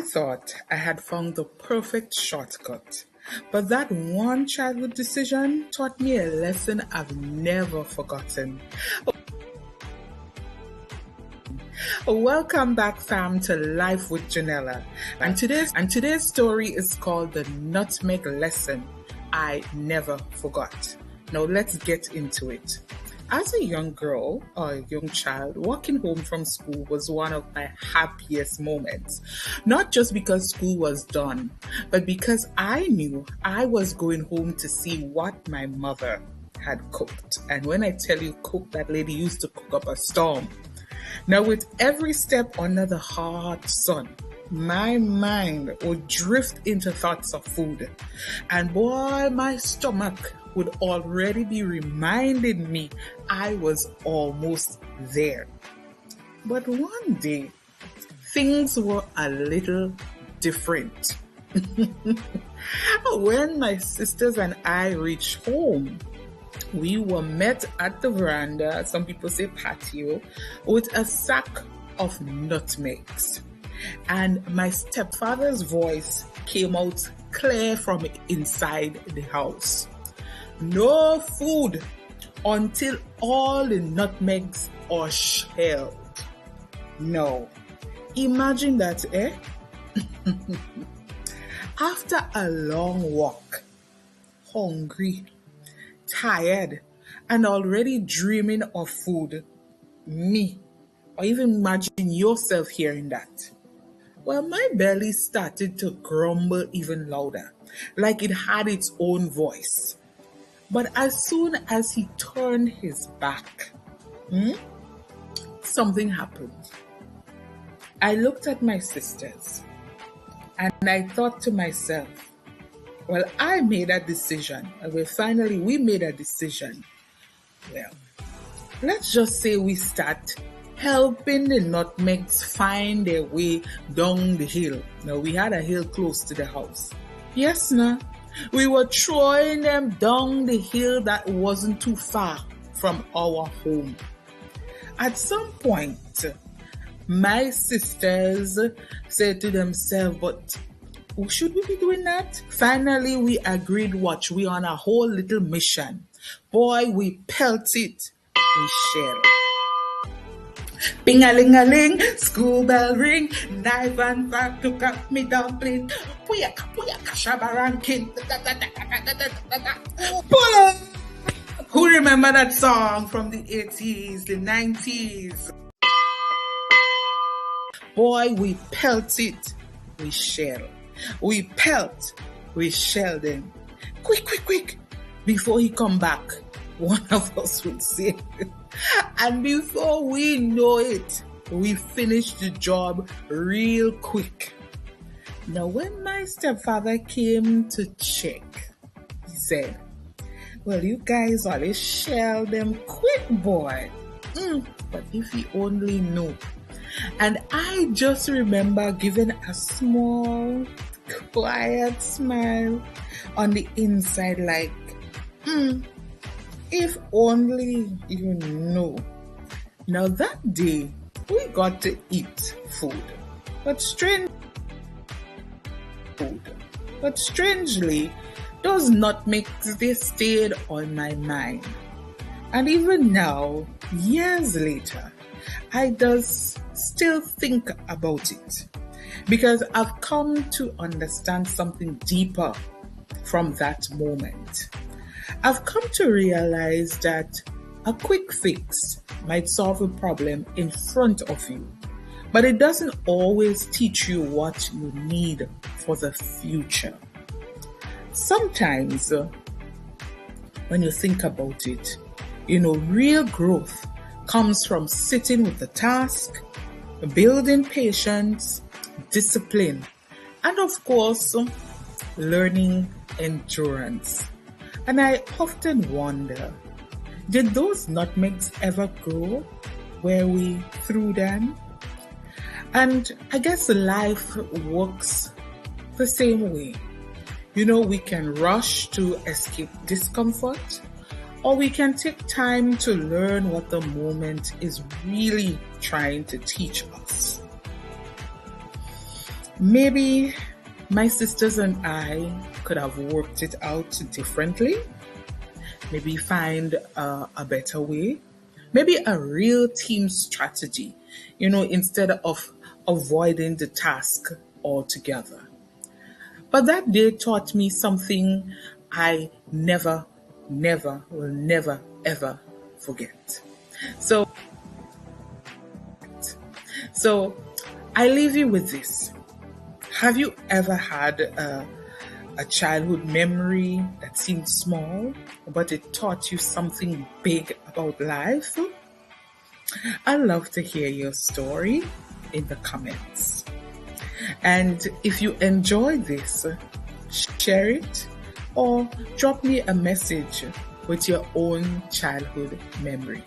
thought I had found the perfect shortcut, but that one childhood decision taught me a lesson I've never forgotten. Welcome back, fam, to Life with Jonela. And today's story is called The Nutmeg Lesson I Never Forgot. Now let's get into it. As a young girl or a young child, walking home from school was one of my happiest moments. Not just because school was done, but because I knew I was going home to see what my mother had cooked. And when I tell you cook, that lady used to cook up a storm. Now, with every step under the hot sun, my mind would drift into thoughts of food. And boy, my stomach would already be reminding me I was almost there. But one day, things were a little different. When my sisters and I reached home, we were met at the veranda, some people say patio, with a sack of nutmegs. And my stepfather's voice came out clear from inside the house. No food until all the nutmegs are shelled. No. Imagine that, eh? After a long walk, hungry, tired, and already dreaming of food, me, or even imagine yourself hearing that. Well, my belly started to grumble even louder, like it had its own voice. But as soon as he turned his back, something happened. I looked at my sisters and I thought to myself, well, I made a decision. We made a decision. Well, let's just say we start helping the nutmegs find their way down the hill. Now, we had a hill close to the house. Yes, no. We were throwing them down the hill that wasn't too far from our home. At some point, my sisters said to themselves, but should we be doing that? Finally, we agreed, watch, we on a whole little mission. Boy, we pelt it, we share. Bing-a-ling-a-ling, school bell ring, knife and fork to cut me dumpling. Puyaka, puyaka, shabarankin. Who remember that song from the 80s, the 90s? Boy, we pelt it, we shell. We pelt, we shell them. Quick, quick, quick. Before he come back, one of us would say. And before we know it, we finish the job real quick. Now, when my stepfather came to check, he said, well, you guys always shell them quick, boy. But if he only knew. And I just remember giving a small, quiet smile on the inside like, if only you knew. Now that day, we got to eat food. But strangely, those nutmegs, they stayed on my mind. And even now, years later, I does still think about it. Because I've come to understand something deeper from that moment. I've come to realize that a quick fix might solve a problem in front of you, but it doesn't always teach you what you need for the future. Sometimes, when you think about it, real growth comes from sitting with the task, building patience, discipline, and of course, learning endurance. And I often wonder, did those nutmegs ever grow where we threw them? And I guess life works the same way. We can rush to escape discomfort, or we can take time to learn what the moment is really trying to teach us. Maybe my sisters and I could have worked it out differently. Maybe find a better way. Maybe a real team strategy, instead of avoiding the task altogether. But that day taught me something I will never, ever forget. So, so I leave you with this. Have you ever had a childhood memory that seemed small, but it taught you something big about life? I'd love to hear your story in the comments. And if you enjoy this, share it or drop me a message with your own childhood memory.